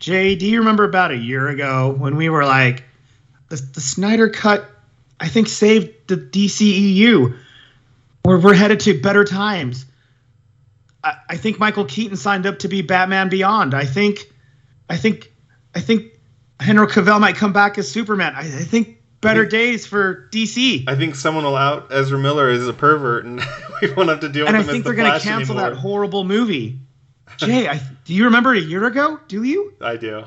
Jay, do you remember about a year ago when we were like, the Snyder Cut, I think, saved the DCEU. We're headed to better times. I think Michael Keaton signed up to be Batman Beyond. I think Henry Cavill might come back as Superman. I think better days for DC. I think someone will out Ezra Miller as a pervert, and we won't have to deal with him as the Flash anymore. And I think they're going to cancel that horrible movie. Jay, do you remember a year ago? Do you? I do.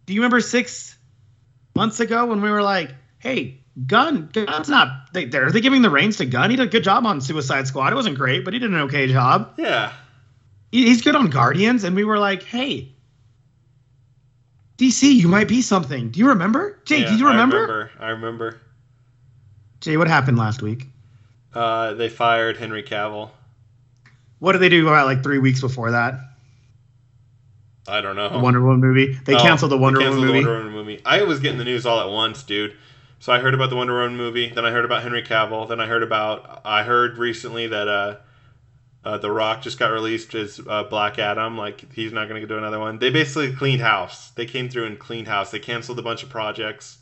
Do you remember 6 months ago when we were like, hey, Gunn's not... Are they giving the reins to Gunn? He did a good job on Suicide Squad. It wasn't great, but he did an okay job. Yeah. He's good on Guardians, and we were like, hey, DC, you might be something. Do you remember? Jay, do you remember? I remember. Jay, what happened last week? They fired Henry Cavill. What did they do about like 3 weeks before that? I don't know. The Wonder Woman movie. They canceled the Wonder Woman movie. I was getting the news all at once, dude. So I heard about the Wonder Woman movie. Then I heard about Henry Cavill. Then I heard recently that The Rock just got released as Black Adam. Like, he's not going to do another one. They basically cleaned house. They came through and cleaned house. They canceled a bunch of projects.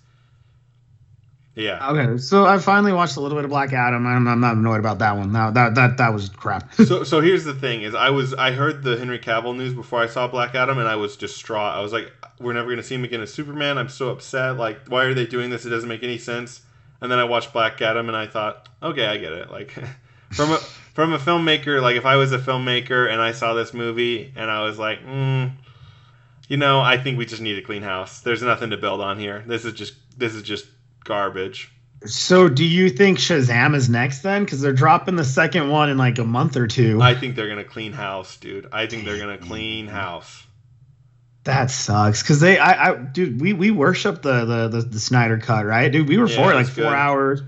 Yeah. Okay, so I finally watched a little bit of Black Adam. I'm not annoyed about that one. No, that was crap. so here's the thing: is I heard the Henry Cavill news before I saw Black Adam, and I was distraught. I was like, we're never gonna see him again as Superman. I'm so upset. Like, why are they doing this? It doesn't make any sense. And then I watched Black Adam, and I thought, okay, I get it. Like, from a filmmaker, like if I was a filmmaker and I saw this movie and I was like, I think we just need a clean house. There's nothing to build on here. This is just garbage. So do you think Shazam is next then? Because they're dropping the second one in like a month or two. I think they're gonna clean house, dude. I think they're gonna clean house. That sucks. Because we worship the Snyder Cut, right? Dude, we were for it like 4 hours.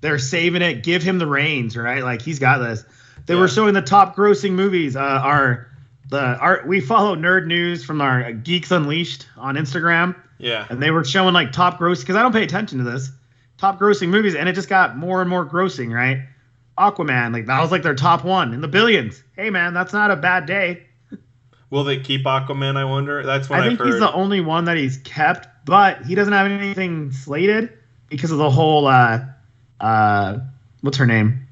They're saving it. Give him the reins, right? Like, he's got this. They were showing the top grossing movies. We follow Nerd News from our Geeks Unleashed on Instagram. Yeah. And they were showing like top grossing, because I don't pay attention to this, top grossing movies, and it just got more and more grossing, right? Aquaman, like that was like their top one in the billions. Hey man, that's not a bad day. Will they keep Aquaman, I wonder? That's what I think. He's the only one that he's kept, but he doesn't have anything slated because of the whole what's her name?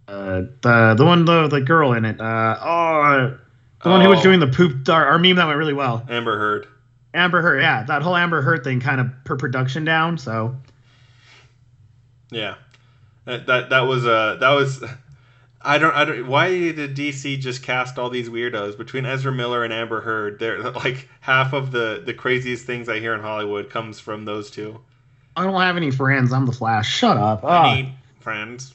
The girl in it. The one who was doing the poop, our meme that went really well. Amber Heard, yeah. That whole Amber Heard thing kind of per production down, so. Yeah. That was I don't why did DC just cast all these weirdos between Ezra Miller and Amber Heard? They're like half of the craziest things I hear in Hollywood comes from those two. I don't have any friends. I'm the Flash. Shut up. I need friends.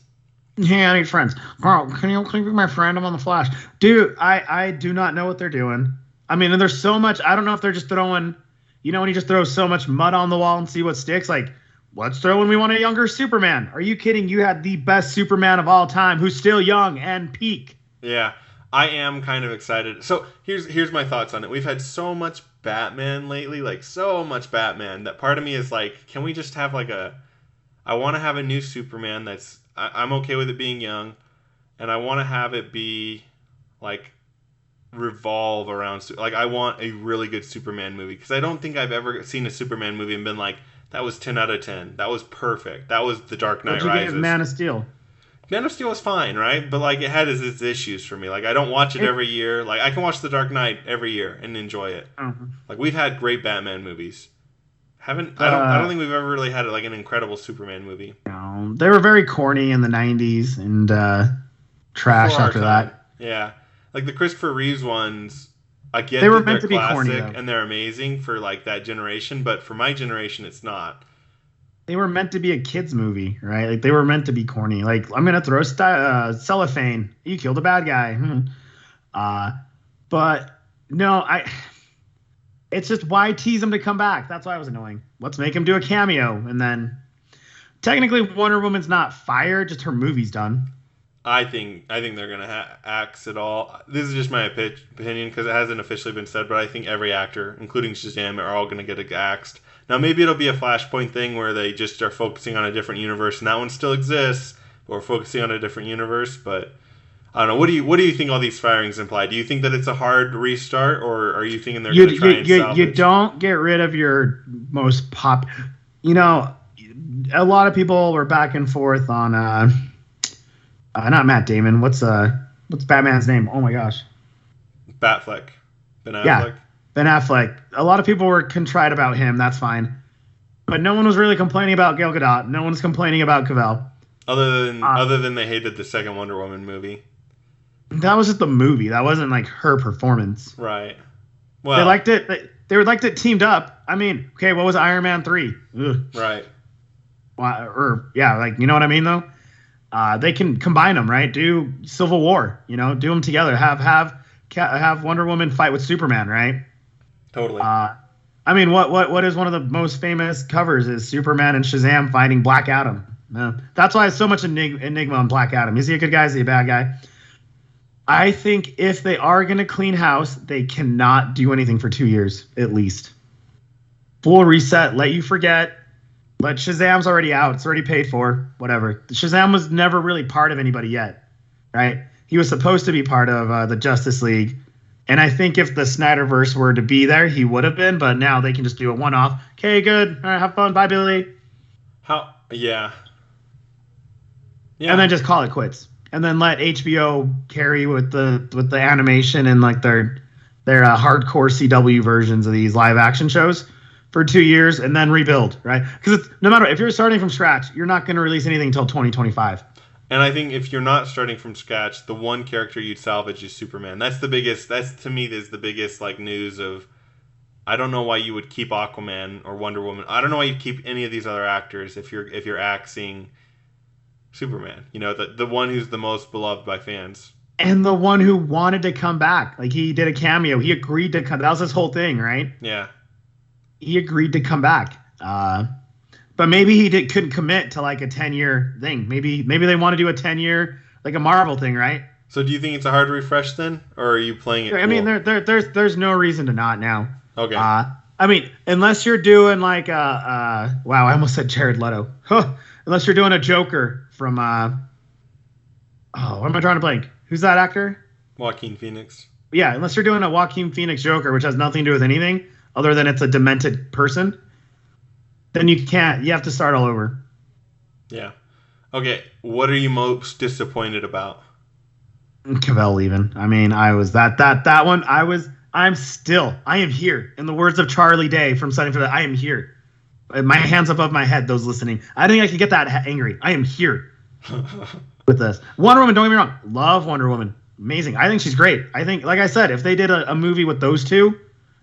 Yeah, I need friends. Carl, can you be my friend? I'm on the Flash. Dude, I do not know what they're doing. I mean, and there's so much. I don't know if they're just throwing, when you just throw so much mud on the wall and see what sticks. Like, let's throw in we want a younger Superman. Are you kidding? You had the best Superman of all time who's still young and peak. Yeah, I am kind of excited. So here's my thoughts on it. We've had so much Batman lately, like so much Batman, that part of me is like, can we just have like I want to have a new Superman that's, I'm okay with it being young, and I want to have it be like revolve around, like I want a really good Superman movie, because I don't think I've ever seen a Superman movie and been like, that was 10 out of 10. That was perfect. That was The Dark Knight Rises. Man of Steel? Man of Steel was fine, right? But like it had its issues for me. Like I don't watch it every year. Like I can watch The Dark Knight every year and enjoy it. Uh-huh. Like we've had great Batman movies. I don't think we've ever really had like an incredible Superman movie. No, they were very corny in the 90s and trash after that. Yeah. Like the Christopher Reeves ones, I get they were that meant to be classic corny, though. And they're amazing for like that generation, but for my generation it's not. They were meant to be a kids movie, right? Like they were meant to be corny. Like, I'm gonna throw cellophane. You killed a bad guy. But no, it's just, why tease him to come back? That's why it was annoying. Let's make him do a cameo, and then technically Wonder Woman's not fired, just her movie's done. I think they're gonna axe it all. This is just my opinion because it hasn't officially been said, but I think every actor, including Shazam, are all gonna get axed. Now maybe it'll be a Flashpoint thing where they just are focusing on a different universe, and that one still exists, but we're focusing on a different universe. But I don't know. What do you think all these firings imply? Do you think that it's a hard restart, or are you thinking they're You going to try and salvage? you don't get rid of your most pop. You know, a lot of people were back and forth on not Matt Damon. What's Batman's name? Oh my gosh. Batfleck. Ben Affleck. Yeah, Ben Affleck. A lot of people were contrite about him. That's fine, but no one was really complaining about Gal Gadot. No one's complaining about Cavell. Other than they hated the second Wonder Woman movie. That was just the movie. That wasn't like her performance. Right. Well, they liked it. They liked it teamed up. I mean, okay, what was Iron Man 3? Ugh. Right. Or yeah, like, you know what I mean though. They can combine them, right? Do Civil War, do them together. Have Wonder Woman fight with Superman, right? Totally. I mean, what is one of the most famous covers is Superman and Shazam fighting Black Adam. That's why it's so much enigma on Black Adam. Is he a good guy? Is he a bad guy? I think if they are going to clean house, they cannot do anything for 2 years, at least. Full reset, let you forget. But Shazam's already out. It's already paid for. Whatever. Shazam was never really part of anybody yet, right? He was supposed to be part of the Justice League. And I think if the Snyderverse were to be there, he would have been. But now they can just do a one-off. Okay, good. All right, have fun. Bye, Billy. Yeah. And then just call it quits. And then let HBO carry with the animation and like their hardcore CW versions of these live action shows for 2 years and then rebuild, right? Because no matter if you're starting from scratch, you're not going to release anything until 2025. And I think if you're not starting from scratch, the one character you'd salvage is Superman. That's the biggest. That's to me is the biggest like news of. I don't know why you would keep Aquaman or Wonder Woman. I don't know why you'd keep any of these other actors if you're axing Superman, the one who's the most beloved by fans. And the one who wanted to come back. Like, he did a cameo. He agreed to come. That was his whole thing, right? Yeah. He agreed to come back. But maybe he couldn't commit to, like, a 10-year thing. Maybe they want to do a 10-year, like a Marvel thing, right? So do you think it's a hard refresh then? Or are you playing it I mean, there's no reason to not now. Okay. I mean, unless you're doing, like, wow, I almost said Jared Leto. Unless you're doing a Joker from what am I trying to blank? Who's that actor? Joaquin Phoenix. Yeah, unless you're doing a Joaquin Phoenix Joker, which has nothing to do with anything other than it's a demented person, then you have to start all over. Yeah. Okay, what are you most disappointed about? Cavell leaving. I mean, I was that one. I am here. In the words of Charlie Day from Sunny for the, I am here. My hands above my head, those listening. I think I could get that angry. I am here with this. Wonder Woman, don't get me wrong. Love Wonder Woman. Amazing. I think she's great. I think, like I said, if they did a movie with those two,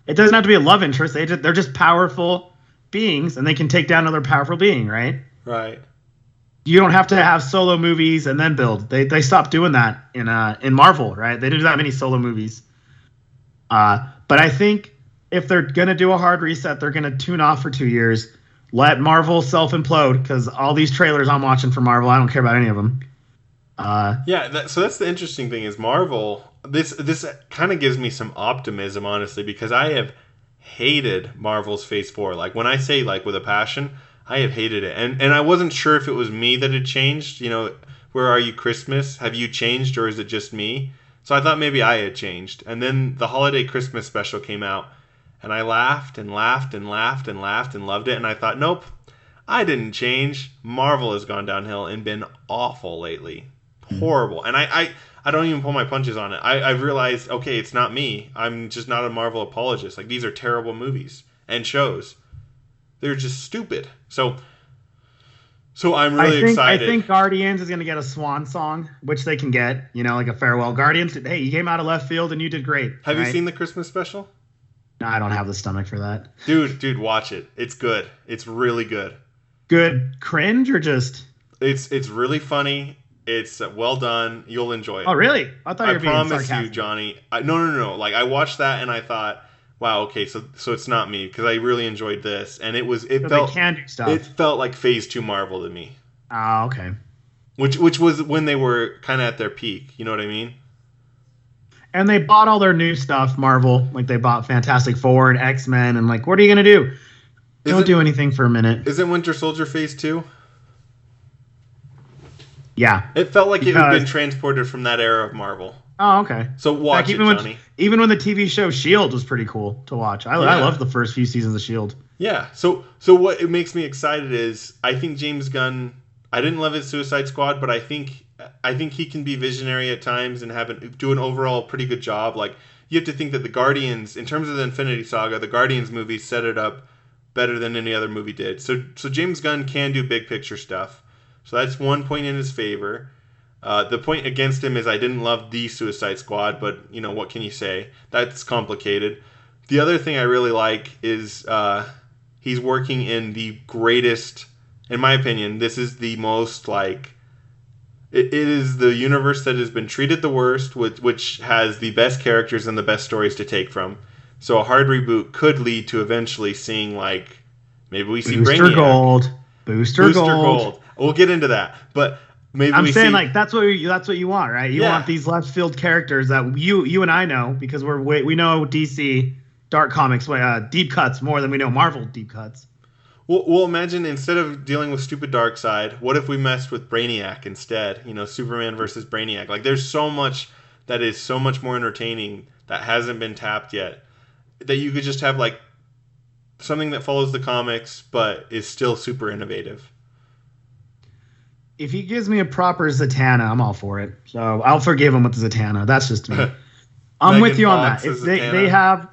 it doesn't have to be a love interest. They're just powerful beings, and they can take down another powerful being, right? Right. You don't have to have solo movies and then build. They stopped doing that in Marvel, right? They didn't do that many solo movies. But I think if they're going to do a hard reset, they're going to tune off for 2 years. Let Marvel self-implode, because all these trailers I'm watching for Marvel, I don't care about any of them. So that's the interesting thing is Marvel. This kind of gives me some optimism, honestly, because I have hated Marvel's Phase 4. Like, when I say, like, with a passion, I have hated it. And I wasn't sure if it was me that had changed. Where are you, Christmas? Have you changed, or is it just me? So I thought maybe I had changed. And then the holiday Christmas special came out. And I laughed and laughed and laughed and laughed and loved it. And I thought, nope, I didn't change. Marvel has gone downhill and been awful lately. Horrible. And I don't even pull my punches on it. I've realized, okay, it's not me. I'm just not a Marvel apologist. Like, these are terrible movies and shows. They're just stupid. So I'm really excited. I think Guardians is going to get a swan song, which they can get, like a farewell. Guardians, hey, you came out of left field and you did great. Have you seen the Christmas special? No, I don't have the stomach for that. Dude, watch it. It's good. It's really good. Good cringe or just? It's really funny. It's well done. You'll enjoy it. Oh, really? I thought you were being sarcastic. I promise you, Johnny. No. Like, I watched that and I thought, wow, okay, so it's not me, because I really enjoyed this, and it felt, they can do stuff. It felt like Phase 2 Marvel to me. Oh, okay. Which was when they were kind of at their peak. You know what I mean? And they bought all their new stuff, Marvel. Like, they bought Fantastic Four and X-Men, and like, what are you gonna do? Don't do anything for a minute. Isn't Winter Soldier Phase 2? Yeah. It felt like it had Because been transported from that era of Marvel. oh, okay. So watch it, Johnny. Even when the TV show Shield was pretty cool to watch. I loved the first few seasons of Shield. Yeah. So what it makes me excited is I think James Gunn. I didn't love his Suicide Squad, but I think he can be visionary at times and do an overall pretty good job. Like you have to think that the Guardians, in terms of the Infinity Saga, the Guardians movie set it up better than any other movie did. So James Gunn can do big picture stuff. So that's one point in his favor. The point against him is I didn't love the Suicide Squad, but what can you say? That's complicated. The other thing I really like is he's working in the greatest, in my opinion, this is the most like, it is the universe that has been treated the worst, which has the best characters and the best stories to take from. So a hard reboot could lead to eventually seeing like, maybe we see Booster Brainiac. Gold. Booster Gold. We'll get into that, but maybe I'm saying like that's what you want, right? You Yeah. want these left field characters that you and I know because we know DC Dark Comics deep cuts more than we know Marvel deep cuts. Well, imagine instead of dealing with stupid Darkseid, what if we messed with Brainiac instead? Superman versus Brainiac. Like, there's so much that is so much more entertaining that hasn't been tapped yet. That you could just have like something that follows the comics but is still super innovative. If he gives me a proper Zatanna, I'm all for it. So I'll forgive him with the Zatanna. That's just me. I'm with you on that. If they have,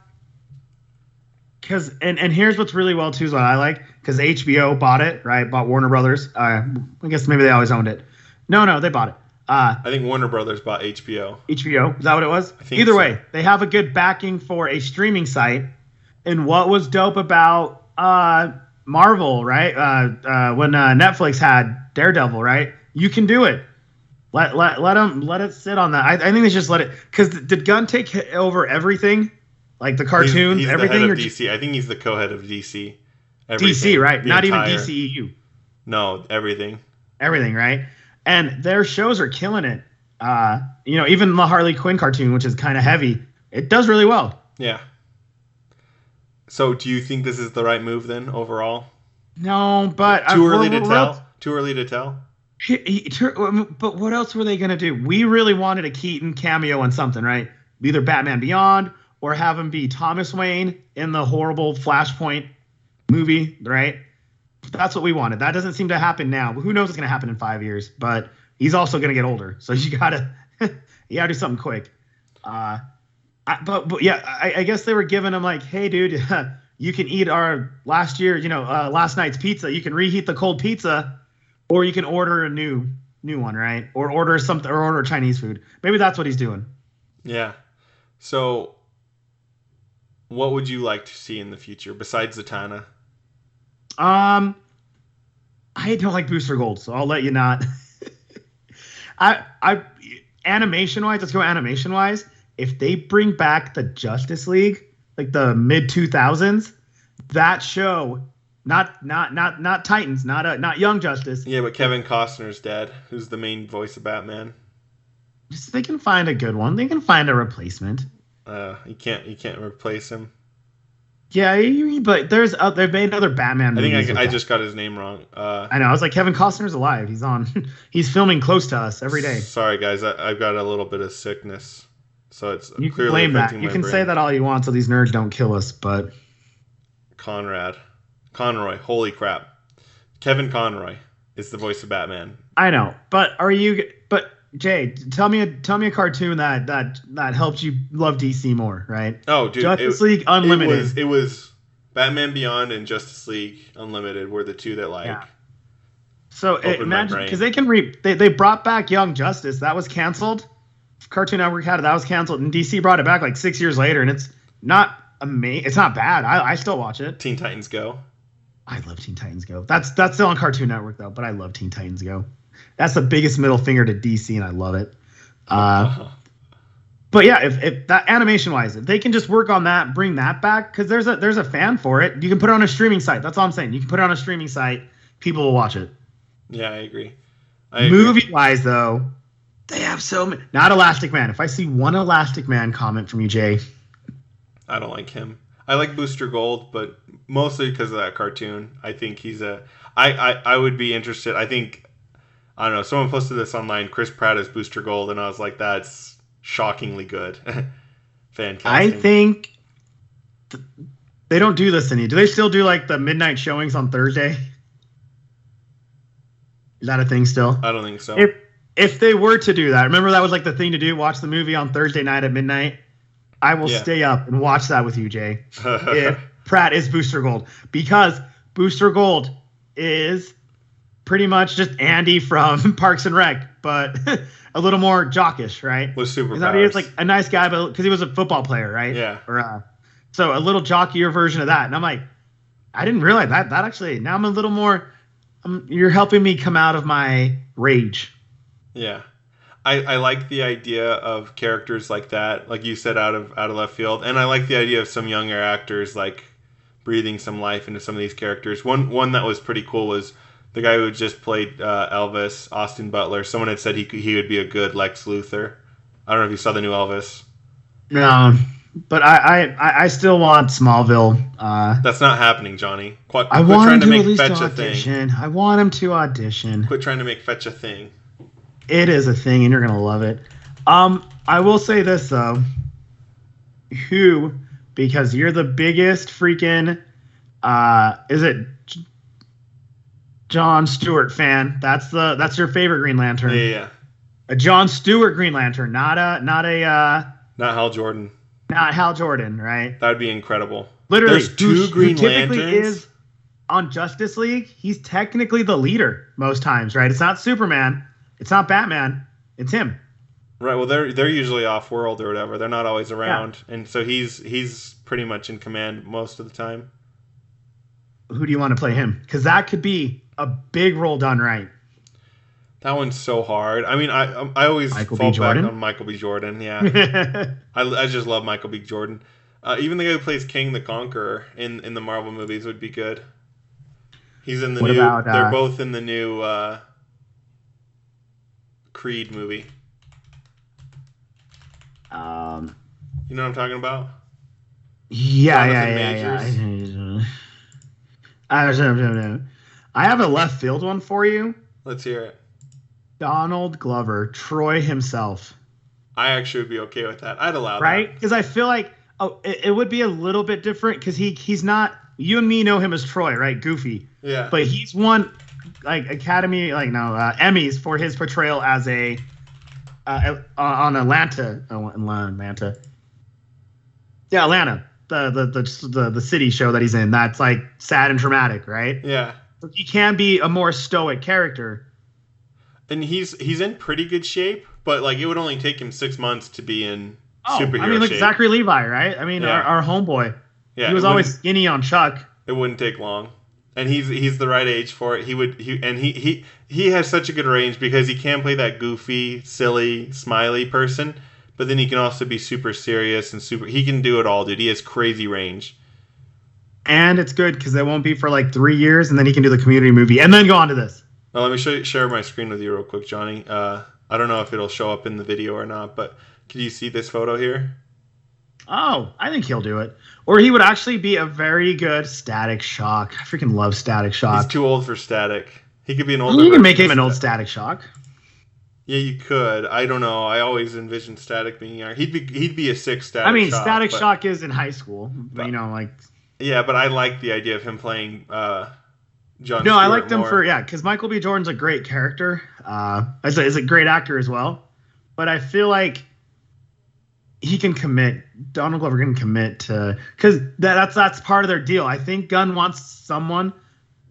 because and here's what's really well too is what I like, because HBO bought it, right? Bought Warner Brothers. I guess maybe they always owned it. No, they bought it. I think Warner Brothers bought HBO. HBO, is that what it was? I think Either so. way, they have a good backing for a streaming site. And what was dope about Marvel, right? When Netflix had Daredevil, right? You can do it. Let it sit on that. I think they just let it, because did Gunn take over everything, like the cartoons, he's everything, the head or of DC? I think he's the co-head of DC. DC, right? Not entire, even DCEU. No, everything. Everything, right? And their shows are killing it. Even the Harley Quinn cartoon, which is kind of heavy, it does really well. Yeah. So, do you think this is the right move then, overall? No, but Too early to tell. Too early to tell. But what else were they gonna do? We really wanted a Keaton cameo on something, right? Either Batman Beyond or have him be Thomas Wayne in the horrible Flashpoint movie, right? That's what we wanted. That doesn't seem to happen now. But who knows what's gonna happen in 5 years? But he's also gonna get older, so you gotta do something quick. But I guess they were giving him like, hey, dude, you can eat our last night's pizza. You can reheat the cold pizza, or you can order a new one, right? Or order something, or order Chinese food. Maybe that's what he's doing. Yeah. So, what would you like to see in the future besides Zatanna? I don't like Booster Gold, so I'll let you not. Animation wise, let's go animation wise. If they bring back the Justice League, like the mid 2000s, that show, not Titans, not Young Justice. Yeah, but Kevin Costner's dead, who's the main voice of Batman. Just they can find a good one. They can find a replacement. You can't replace him. Yeah, but they've made other Batman movies. I think I just got his name wrong. I know. I was like, Kevin Costner's alive. He's on. He's filming close to us every day. Sorry, guys. I've got a little bit of sickness, so it's you clearly can blame that. affecting You my can brain. say that all you want, so these nerds don't kill us. But Conroy. Holy crap! Kevin Conroy is the voice of Batman. I know, but Jay, tell me a cartoon that helped you love DC more, right? Oh, dude, Justice League Unlimited. It was Batman Beyond and Justice League Unlimited were the two that Yeah. So imagine, brain. because they brought back Young Justice, that was canceled. Cartoon Network had it, that was canceled, and DC brought it back like 6 years later, and it's not amazing. It's not bad. I still watch it. Teen Titans Go. I love Teen Titans Go. That's still on Cartoon Network though, but I love Teen Titans Go. That's the biggest middle finger to DC, and I love it. But yeah, if that animation wise, if they can just work on that, bring that back, because there's a fan for it. You can put it on a streaming site. That's all I'm saying. You can put it on a streaming site. People will watch it. Yeah, I agree. Movie wise though, they have so many. Not Elastic Man. If I see one Elastic Man comment from you, Jay, I don't like him. I like Booster Gold, but mostly because of that cartoon. I think he's I would be interested. I think I don't know. Someone posted this online. Chris Pratt as Booster Gold, and I was like, that's shockingly good. Fan I casting. think they don't do this anymore. Do they still do like the midnight showings on Thursday? Is that a thing still? I don't think so. If they were to do that, remember that was like the thing to do. Watch the movie on Thursday night at midnight. I will stay up and watch that with you, Jay. If Pratt is Booster Gold, because Booster Gold is pretty much just Andy from Parks and Rec, but a little more jockish, right? With superpowers. He is like a nice guy, but because he was a football player, right? Yeah. So a little jockier version of that. And I'm like, I didn't realize that. That actually, now I'm a little more. You're helping me come out of my rage. Yeah. I like the idea of characters like that, like you said, out of left field, and I like the idea of some younger actors like breathing some life into some of these characters. One that was pretty cool was the guy who just played Elvis, Austin Butler. Someone had said he would be a good Lex Luthor. I don't know if you saw the new Elvis. No, but I still want Smallville. That's not happening, Johnny. Quit I want trying him to to make at least fetch audition. a thing. I want him to audition. Quit trying to make fetch a thing. It is a thing, and you're gonna love it. I will say this though, because you're the biggest freaking, is it John Stewart fan? That's your favorite Green Lantern. Yeah. A John Stewart Green Lantern, not Hal Jordan. Not Hal Jordan, right? That would be incredible. Literally, There's two Green typically Lanterns. Is on Justice League. He's technically the leader most times, right? It's not Superman. It's not Batman. It's him. Right. Well, they're usually off world or whatever. They're not always around, and so he's pretty much in command most of the time. Who do you want to play him? Because that could be a big role done right. That one's so hard. I mean, I always fall back on Michael B. Jordan. Yeah, I just love Michael B. Jordan. Even the guy who plays King the Conqueror in the Marvel movies would be good. He's in the new. They're both in the new Creed movie. You know what I'm talking about? Yeah. I have a left field one for you. Let's hear it. Donald Glover, Troy himself. I actually would be okay with that. I'd allow that. Right? Because I feel like it would be a little bit different because he's not. You and me know him as Troy, right? Goofy. Yeah. But he's won Emmys for his portrayal as on Atlanta. Atlanta. Yeah, Atlanta. The city show that he's in. That's like sad and dramatic, right? Yeah. So he can be a more stoic character. And he's in pretty good shape, but like it would only take him 6 months to be in superhero I mean, like shape. Zachary Levi, right? I mean, our homeboy. Yeah, he was always skinny on Chuck. It wouldn't take long, and he's the right age for it. He has such a good range because he can play that goofy, silly, smiley person, but then he can also be super serious and super. He can do it all, dude. He has crazy range. And it's good because it won't be for like 3 years, and then he can do the Community movie, and then go on to this. Now, let me share my screen with you real quick, Johnny. I don't know if it'll show up in the video or not, but can you see this photo here? Oh, I think he'll do it. Or he would actually be a very good Static Shock. I freaking love Static Shock. He's too old for Static. He could be an older. You can make him an old Static Shock. Yeah, you could. I don't know. I always envisioned Static being young. He'd be a 6 Static. I mean, Shock, Static Shock is in high school, but like. Yeah, but I like the idea of him playing John. No, Stewart I liked him more. because Michael B. Jordan's a great character. Is a great actor as well, but I feel like he can commit. Donald Glover can commit to because that's part of their deal. I think Gunn wants someone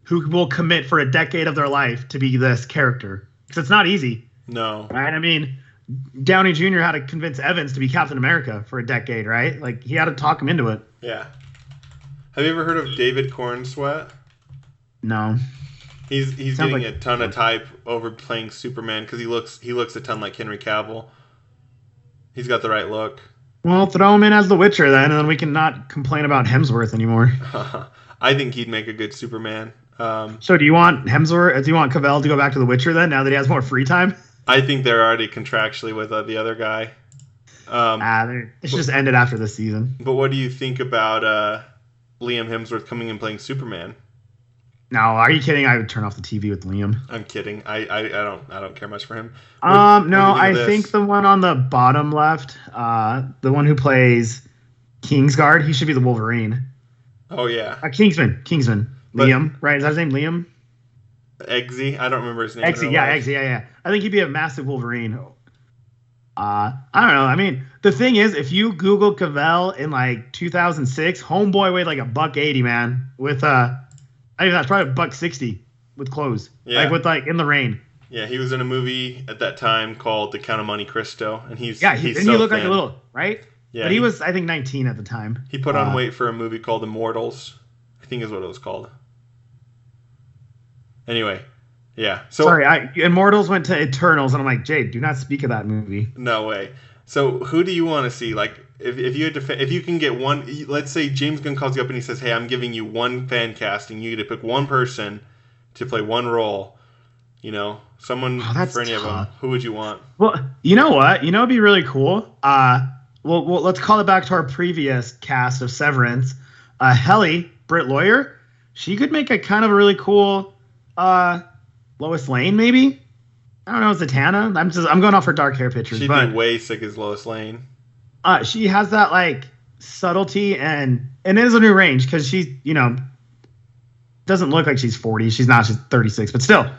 who will commit for a decade of their life to be this character because it's not easy. No, right? I mean, Downey Jr. had to convince Evans to be Captain America for a decade, right? Like he had to talk him into it. Yeah. Have you ever heard of David Cornsweet? No. He's getting a ton of hype over playing Superman because he looks a ton like Henry Cavill. He's got the right look. Well, throw him in as the Witcher then, and then we can not complain about Hemsworth anymore. I think he'd make a good Superman. So do you want Hemsworth? Do you want Cavill to go back to the Witcher then? Now that he has more free time? I think they're already contractually with the other guy. It should just ended after this season. But what do you think about Liam Hemsworth coming and playing Superman? No, are you kidding? I would turn off the TV with Liam. I'm kidding. I don't care much for him. No, I think the one on the bottom left, the one who plays Kingsguard, he should be the Wolverine. Oh yeah. Kingsman. Liam, right? Is that his name, Liam? Eggsy. I don't remember his name. Eggsy, yeah. I think he'd be a massive Wolverine. I don't know. I mean, the thing is, if you Google Cavell in like 2006, Homeboy weighed like $180, man. With I think that's probably $160 with clothes. Yeah. Like in the rain. Yeah, he was in a movie at that time called The Count of Monte Cristo, and he's he looked like a little, right? Yeah, but he was, I think, 19 at the time. He put on weight for a movie called Immortals, I think is what it was called. Anyway, yeah. So sorry, Immortals went to Eternals, and I'm like, Jade, do not speak of that movie. No way. So who do you want to see? Like, if you had to, if you can get one, let's say James Gunn calls you up and he says, "Hey, I'm giving you one fan casting. You get to pick one person to play one role. You know, someone for any of them. Who would you want?" Well, you know what? It'd be really cool. Well, let's call it back to our previous cast of Severance. Helly, Britt Lawyer, she could make a kind of a really cool Lois Lane, maybe. I don't know, Zatanna. I'm going off her dark hair pictures. She'd be way sick as Lois Lane. She has that like subtlety and it is a new range because she's, doesn't look like she's 40. She's not. She's 36, but still.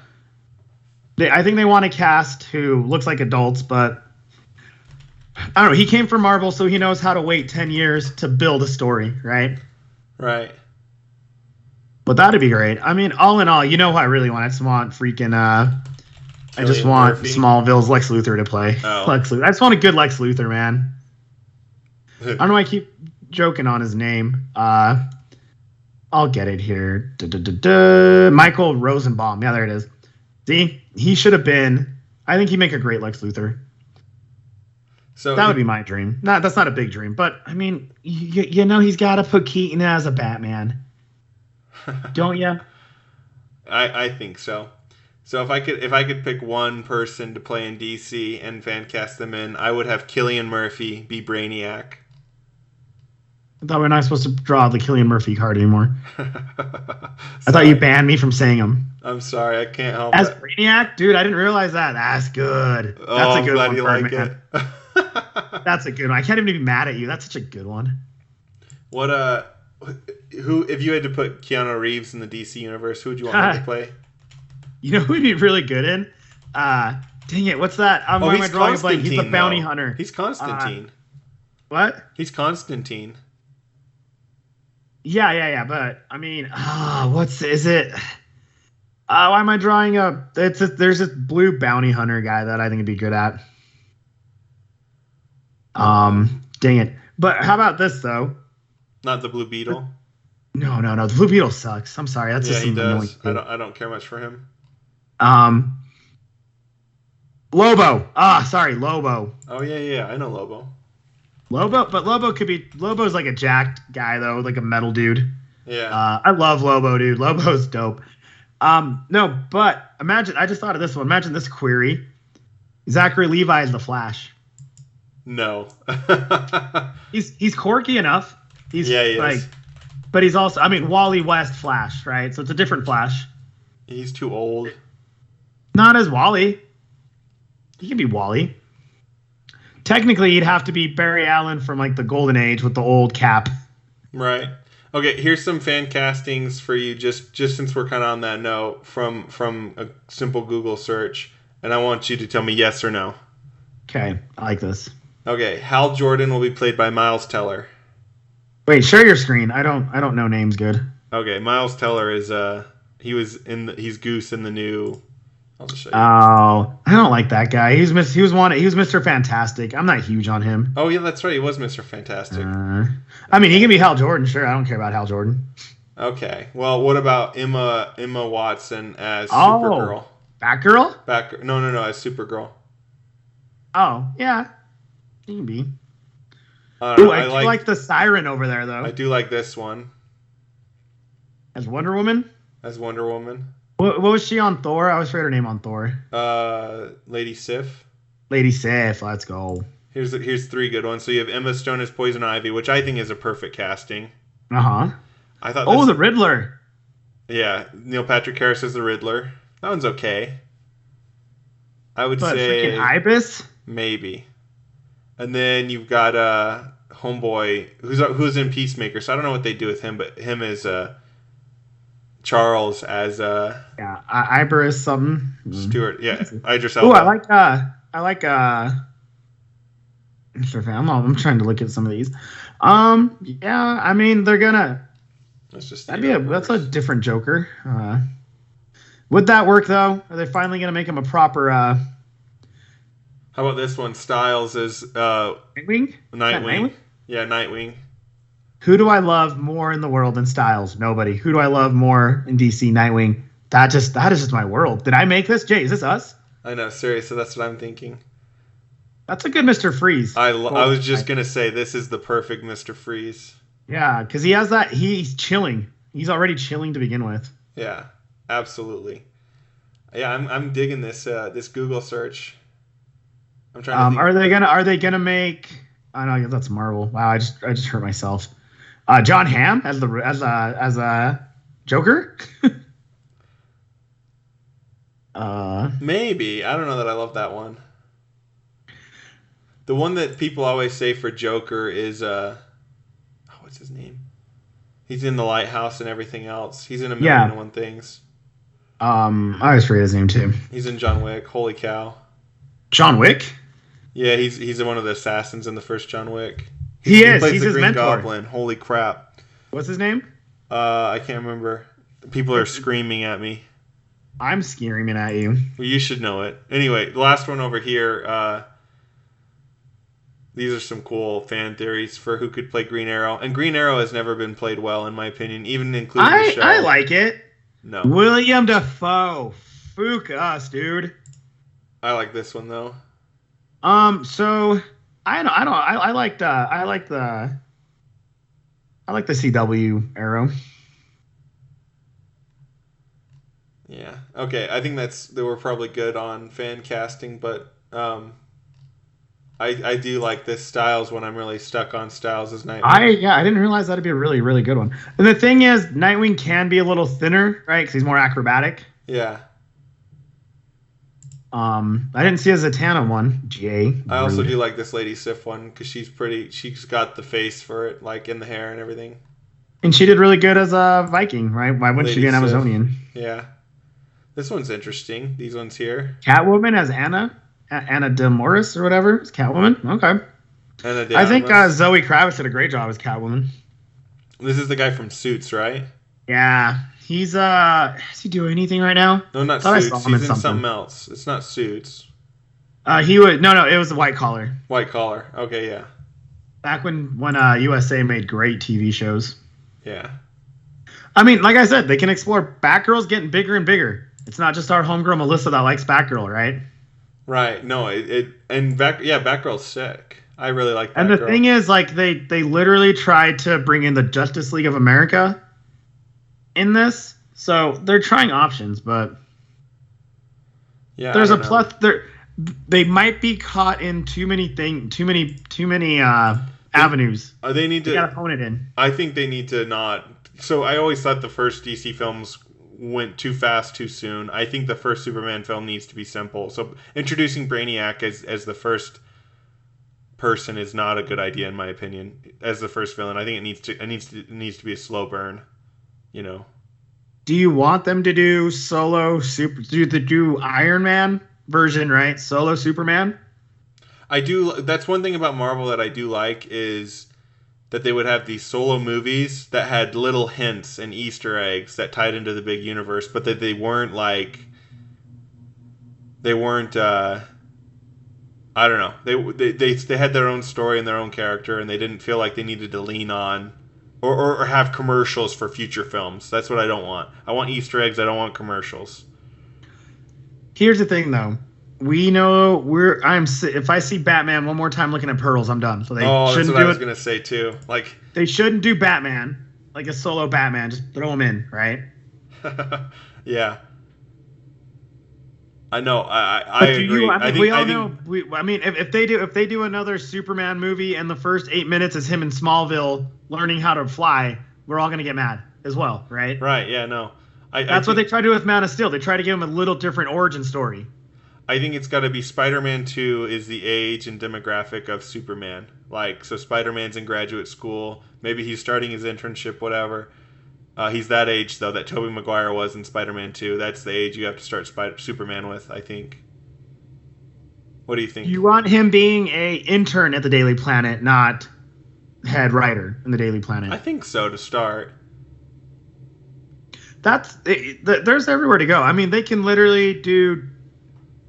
I think they want a cast who looks like adults, but I don't know. He came from Marvel, so he knows how to wait 10 years to build a story, right? Right. But that'd be great. I mean, all in all, you know who I really want? I just want freaking. I just want Murphy. Smallville's Lex Luthor to play. Oh. Lex Luthor. I just want a good Lex Luthor, man. I don't know why I keep joking on his name. I'll get it here. Michael Rosenbaum. Yeah, there it is. See, he should have been. I think he'd make a great Lex Luthor. So that would be my dream. No, that's not a big dream, but I mean, he's got to put Keaton as a Batman, don't you? I think so. So if I could pick one person to play in DC and fan cast them in, I would have Cillian Murphy be Brainiac. I thought we're not supposed to draw the Cillian Murphy card anymore. I thought you banned me from saying him. I'm sorry, I can't help as it. Brainiac, dude, I didn't realize that. That's good. Oh, that's a I'm good glad one, you like it. That's a good one. I can't even be mad at you. That's such a good one. Who if you had to put Keanu Reeves in the DC universe, who would you want him to play? You know who he'd be really good in? Dang it, what's that? Why am I drawing a blank? He's the bounty hunter. He's Constantine. What? He's Constantine. Yeah, but I mean, is it? Why am I drawing a? There's this blue bounty hunter guy that I think would be good at. Dang it. But how about this though? Not the Blue Beetle. No. The Blue Beetle sucks. I'm sorry. That's just he does. I don't care much for him. Lobo. Sorry, Lobo. Oh yeah. I know Lobo. But Lobo could be. Lobo's like a jacked guy though, like a metal dude. Yeah. I love Lobo, dude. Lobo's dope. No, but imagine. I just thought of this one. Imagine this query. Zachary Levi is the Flash. No. he's quirky enough. He is. But he's also, I mean, Wally West Flash, right? So it's a different Flash. He's too old. Not as Wally. He could be Wally. Technically, he'd have to be Barry Allen from like the Golden Age with the old cap. Right. Okay, here's some fan castings for you, just since we're kind of on that note, from a simple Google search, and I want you to tell me yes or no. Okay, I like this. Okay, Hal Jordan will be played by Miles Teller. Wait, share your screen. I don't know names good. Okay, Miles Teller is he's Goose in the new. I'll just show you. Oh, I don't like that guy. He was Mr. Fantastic. I'm not huge on him. Oh yeah, that's right. He was Mr. Fantastic. I mean, he can be Hal Jordan. Sure, I don't care about Hal Jordan. Okay. Well, what about Emma Watson as Supergirl? Batgirl? No, as Supergirl. Oh yeah, he can be. I like the Siren over there, though. I do like this one. As Wonder Woman? What was she on Thor? I always forget her name on Thor. Lady Sif. Lady Sif, let's go. Here's three good ones. So you have Emma Stone as Poison Ivy, which I think is a perfect casting. Uh-huh. I thought. The Riddler. Yeah, Neil Patrick Harris is the Riddler. That one's okay. I would But freaking say Ibis. maybe. And then you've got Homeboy, who's in Peacemaker. So I don't know what they do with him, but him as Charles as Yeah, Ibis something. Stewart. Yeah, Idris Oh, Elba. I like I'm trying to look at some of these. Yeah, I mean they're gonna. That's a different Joker. Would that work though? Are they finally gonna make him a proper? How about this one? Styles is Nightwing. Nightwing. Yeah, Nightwing. Who do I love more in the world than Styles? Nobody. Who do I love more in DC? Nightwing. That is just my world. Did I make this? Jay, is this us? I know, seriously, that's what I'm thinking. That's a good Mr. Freeze. I was just gonna say this is the perfect Mr. Freeze. Yeah, because he has that. He's chilling. He's already chilling to begin with. Yeah, absolutely. Yeah, I'm digging this this Google search. I'm trying to think. Are they gonna make? I know that's Marvel. Wow, I just hurt myself. John Hamm as a Joker. Maybe. I don't know that I love that one. The one that people always say for Joker is what's his name? He's in The Lighthouse and everything else. He's in a million and one things. I always forget his name too. He's in John Wick. Holy cow. John Wick? Yeah, he's one of the assassins in the first John Wick. He plays his his Green mentor. Goblin. Holy crap. What's his name? I can't remember. People are screaming at me. I'm screaming at you. Well, you should know it. Anyway, the last one over here. These are some cool fan theories for who could play Green Arrow. And Green Arrow has never been played well, in my opinion, even including the show. I like it. No. William Dafoe. Fook us, dude. I like this one, though. So I like the CW Arrow. Yeah. Okay. I think they were probably good on fan casting, but I do like this Styles one. I'm really stuck on Styles as Nightwing. I didn't realize that'd be a really, really good one. And the thing is, Nightwing can be a little thinner, right? Because he's more acrobatic. Yeah. I didn't see a Zatanna one. Jay. I also do like this Lady Sif one because she's pretty. She's got the face for it, like in the hair and everything. And she did really good as a Viking, right? Why wouldn't she be an Amazonian? Yeah. This one's interesting. These ones here. Catwoman as Anna de Morris or whatever. It's Catwoman. Okay. I think Zoe Kravitz did a great job as Catwoman. This is the guy from Suits, right? Yeah. He's is he doing anything right now? No, not Suits. He's in something else. It's not Suits. He would no, it was a White Collar. White Collar. Okay, yeah. Back when USA made great TV shows. Yeah. I mean, like I said, they can explore Batgirl's getting bigger and bigger. It's not just our homegirl Melissa that likes Batgirl, right? Right. No, Batgirl's sick. I really like Batgirl. And the thing is, like, they literally tried to bring in the Justice League of America in this. So they're trying options, but yeah, there's a plus. They might be caught in too many avenues. They gotta hone it in. I think they need to not. So I always thought the first DC films went too fast too soon. I think the first Superman film needs to be simple. So introducing Brainiac as the first person is not a good idea in my opinion. As the first villain, I think it needs to be a slow burn. You know. Do you want them to do do Iron Man version, right? Solo Superman? I do. That's one thing about Marvel that I do like is that they would have these solo movies that had little hints and Easter eggs that tied into the big universe, but that they weren't I don't know. They had their own story and their own character, and they didn't feel like they needed to lean on or have commercials for future films. That's what I don't want. I want Easter eggs. I don't want commercials. Here's the thing, though. We know if I see Batman one more time looking at pearls, I'm done. So that's what I was gonna say too. Like they shouldn't do Batman like a solo Batman. Just throw him in, right? Yeah. I know. I agree. If they do another Superman movie and the first 8 minutes is him in Smallville learning how to fly, we're all gonna get mad as well, right? Right. Yeah. No. That's what they try to do with Man of Steel. They try to give him a little different origin story. I think it's got to be Spider-Man 2 is the age and demographic of Superman. Like, so Spider-Man's in graduate school. Maybe he's starting his internship, whatever. He's that age, though, that Tobey Maguire was in Spider-Man 2. That's the age you have to start Superman with, I think. What do you think? You want him being a intern at the Daily Planet, not head writer in the Daily Planet. I think so, to start. There's everywhere to go. I mean, they can literally do...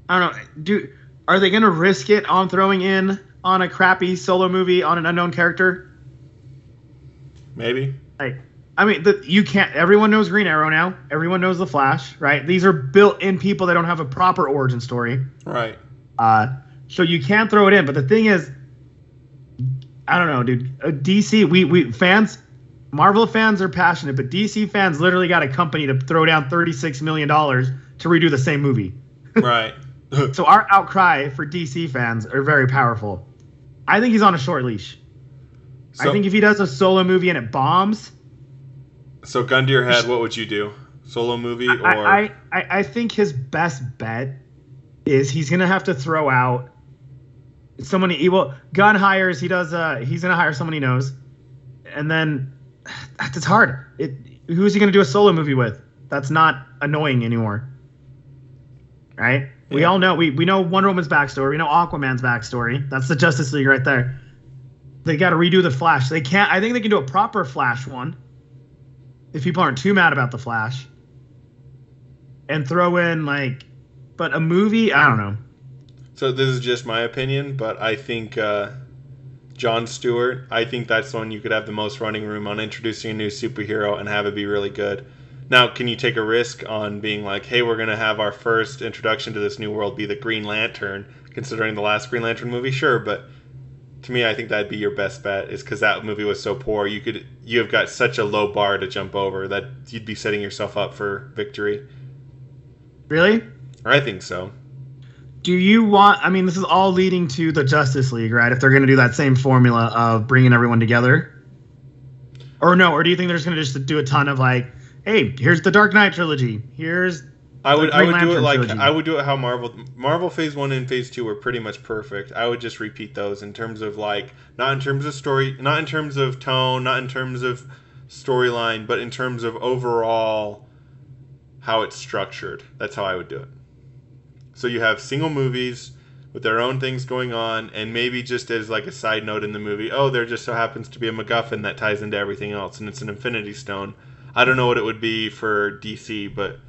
I don't know. Are they going to risk it on throwing in on a crappy solo movie on an unknown character? Maybe. Like, I mean, you can't. Everyone knows Green Arrow now. Everyone knows the Flash, right? These are built-in people that don't have a proper origin story, right? So you can't throw it in. But the thing is, I don't know, dude. DC, we fans, Marvel fans are passionate, but DC fans literally got a company to throw down $36 million to redo the same movie. Right. So our outcry for DC fans are very powerful. I think he's on a short leash. I think if he does a solo movie and it bombs. So gun to your head, what would you do? Solo movie or? I think his best bet is he's gonna have to throw out someone. Gunn hires. He's gonna hire someone he knows, and then it's hard. Who's he gonna do a solo movie with? That's not annoying anymore. Right? Yeah. We all know we know Wonder Woman's backstory. We know Aquaman's backstory. That's the Justice League right there. They got to redo the Flash. They can't. I think they can do a proper Flash one if people aren't too mad about the Flash, and throw in but a movie. I don't know. So this is just my opinion, but I think Jon Stewart. I think that's the one you could have the most running room on introducing a new superhero and have it be really good. Now, can you take a risk on being like, hey, we're going to have our first introduction to this new world be the Green Lantern, considering the last Green Lantern movie? Sure, but to me, I think that'd be your best bet, is because that movie was so poor. You have got such a low bar to jump over that you'd be setting yourself up for victory. Really? I think so. Do you want... I mean, this is all leading to the Justice League, right? If they're going to do that same formula of bringing everyone together? Or no? Or do you think they're just going to just do a ton of hey, here's the Dark Knight trilogy. I would do it how Marvel Phase 1 and Phase 2 were pretty much perfect. I would just repeat those in terms of not in terms of story, not in terms of tone, not in terms of storyline, but in terms of overall how it's structured. That's how I would do it. So you have single movies with their own things going on, and maybe just as a side note in the movie, there just so happens to be a MacGuffin that ties into everything else, and it's an Infinity Stone. I don't know what it would be for DC, but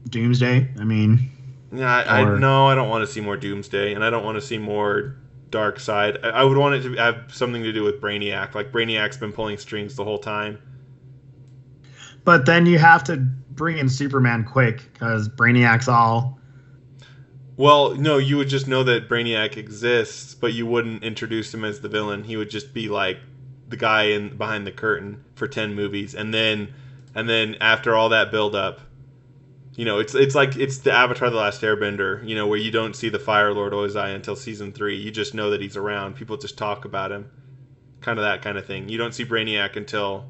Doomsday. I mean, yeah, I don't want to see more Doomsday, and I don't want to see more Dark Side. I would want it to have something to do with Brainiac. Brainiac's been pulling strings the whole time. But then you have to bring in Superman quick because Brainiac's all. Well, no, you would just know that Brainiac exists, but you wouldn't introduce him as the villain. He would just be the guy behind the curtain for 10 movies, and then after all that build up, it's the Avatar: The Last Airbender, where you don't see the Fire Lord Ozai until season 3. You just know that he's around. People just talk about him, kind of that kind of thing. You don't see Brainiac until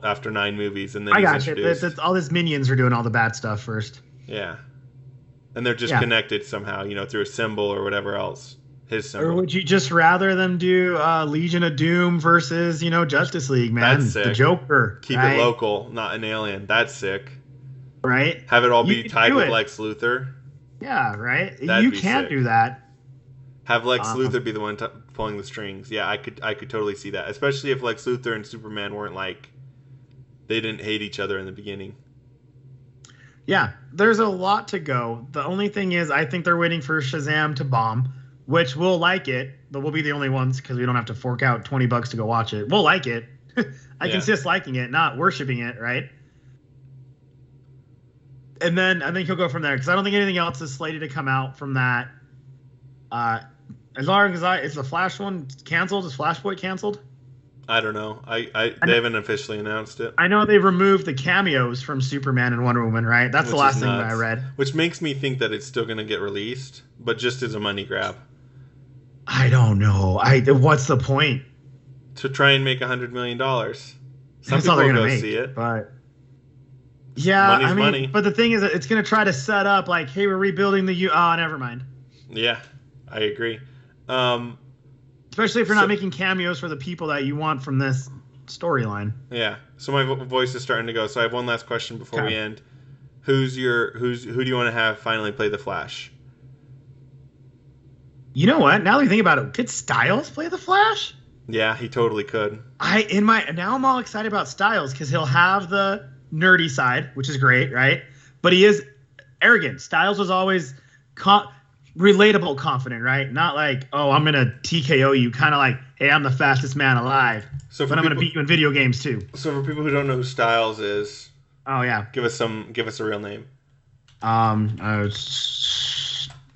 after 9 movies, and then I got you. All his minions are doing all the bad stuff first. Yeah, and they're just connected somehow, through a symbol or whatever else. His symbol. Or would you just rather them do Legion of Doom versus, Justice League, man? That's sick. The Joker. Keep it local, not an alien. That's sick. Right? Have it all be tied with Lex Luthor. Yeah, right? You can't do that. Have Lex Luthor be the one pulling the strings. Yeah, I could totally see that. Especially if Lex Luthor and Superman weren't they didn't hate each other in the beginning. Yeah, there's a lot to go. The only thing is I think they're waiting for Shazam to bomb. Which we'll like it, but we'll be the only ones because we don't have to fork out $20 to go watch it. We'll like it. I can see us liking it, not worshiping it, right? And then I think he'll go from there because I don't think anything else is slated to come out from that. As long as is the Flash one canceled? Is Flashpoint canceled? I don't know. They haven't officially announced it. I know they've removed the cameos from Superman and Wonder Woman, right? That's the last thing that I read. Which makes me think that it's still going to get released, but just as a money grab. I don't know. What's the point? To try and make $100 million. Some That's people all they're will gonna go make, see it. But Yeah, Money's I mean, money. but the thing is, it's gonna try to set up like, hey, we're rebuilding the U. Oh, never mind. Yeah, I agree. Especially if you're not making cameos for the people that you want from this storyline. Yeah. So my voice is starting to go. So I have one last question before we end. Who do you want to have finally play the Flash? You know what? Now that you think about it, could Styles play the Flash? Yeah, he totally could. Now I'm all excited about Styles because he'll have the nerdy side, which is great, right? But he is arrogant. Styles was always relatable, confident, right? Not like, oh, I'm gonna TKO you, kind of like, hey, I'm the fastest man alive, but I'm gonna beat you in video games too. So for people who don't know who Styles is, oh yeah, give us a real name.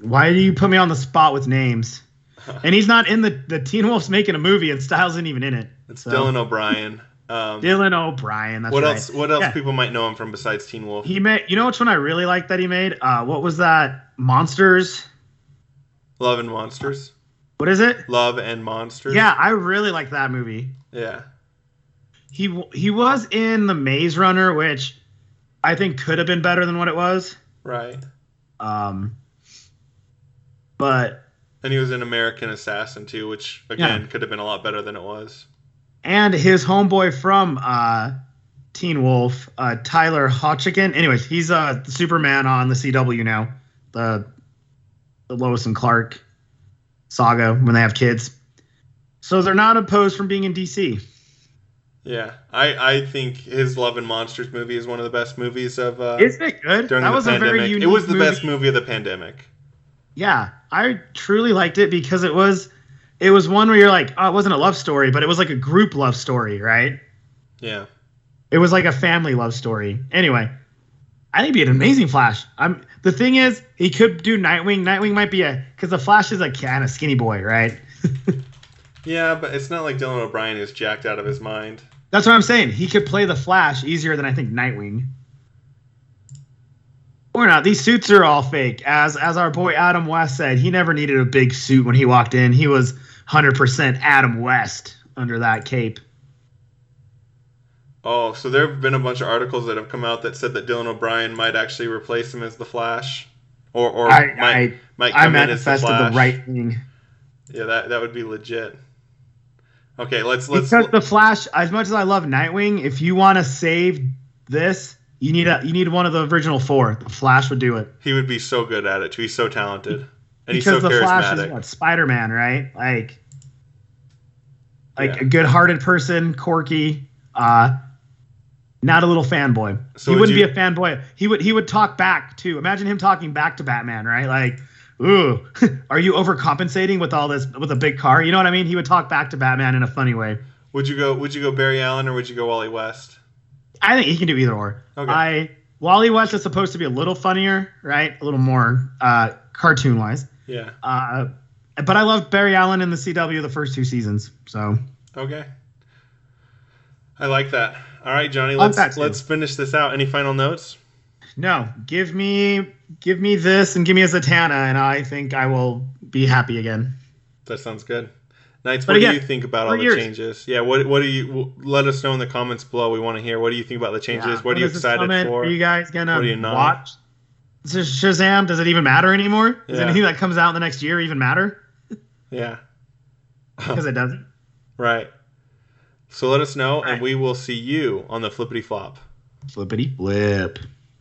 Why do you put me on the spot with names? And he's not in the Teen Wolf's making a movie, and Styles isn't even in it. It's Dylan O'Brien. Dylan O'Brien. That's what right. else? What else people might know him from besides Teen Wolf? He made. You know which one I really liked that he made? What was that? Monsters. Love and Monsters. What is it? Love and Monsters. Yeah, I really like that movie. Yeah. He was in The Maze Runner, which I think could have been better than what it was. Right. But. And he was in American Assassin too, which again could have been a lot better than it was. And his homeboy from Teen Wolf, Tyler Hoechlin. Anyways, he's the Superman on the CW now, the Lois and Clark saga when they have kids. So they're not opposed from being in DC. Yeah, I think his Love and Monsters movie is one of the best movies of. Isn't it good? That was pandemic. A very unique. It was the best movie of the pandemic. Yeah, I truly liked it because it was one where you're like, oh, it wasn't a love story, but it was like a group love story, right? Yeah. It was like a family love story. Anyway, I think it'd be an amazing Flash. The thing is, he could do Nightwing. Nightwing might be because the Flash is a kind of skinny boy, right? Yeah, but it's not like Dylan O'Brien is jacked out of his mind. That's what I'm saying. He could play the Flash easier than I think Nightwing. Or not. These suits are all fake. As our boy Adam West said, he never needed a big suit when he walked in. He was 100% Adam West under that cape. Oh, so there have been a bunch of articles that have come out that said that Dylan O'Brien might actually replace him as the Flash, or might come in as the Flash. The right thing. Yeah, that would be legit. Okay, let's because the Flash. As much as I love Nightwing, if you want to save this. You need one of the original four. The Flash would do it. He would be so good at it too. He's so talented, and he's so charismatic. Because the Flash is what, Spider-Man, right? Like a good-hearted person, quirky, not a little fanboy. So he wouldn't be a fanboy. He would talk back too. Imagine him talking back to Batman, right? Like, ooh, are you overcompensating with all this with a big car? You know what I mean? He would talk back to Batman in a funny way. Would you go Barry Allen or would you go Wally West? I think he can do either or. Okay. Wally West is supposed to be a little funnier, right? A little more cartoon-wise. Yeah. But I love Barry Allen in the CW the first 2 seasons. So. Okay. I like that. All right, Johnny. Let's finish this out. Any final notes? No. Give me this and give me a Zatanna, and I think I will be happy again. That sounds good. Knights, what do you think about all the changes? Yeah, what do you let us know in the comments below? We want to hear. What do you think about the changes? Yeah. What are you excited for? Are you guys gonna watch Shazam? Does it even matter anymore? Does anything that comes out in the next year even matter? Yeah, because it doesn't. Right. So let us know, and we will see you on the flippity flop. Flippity flip.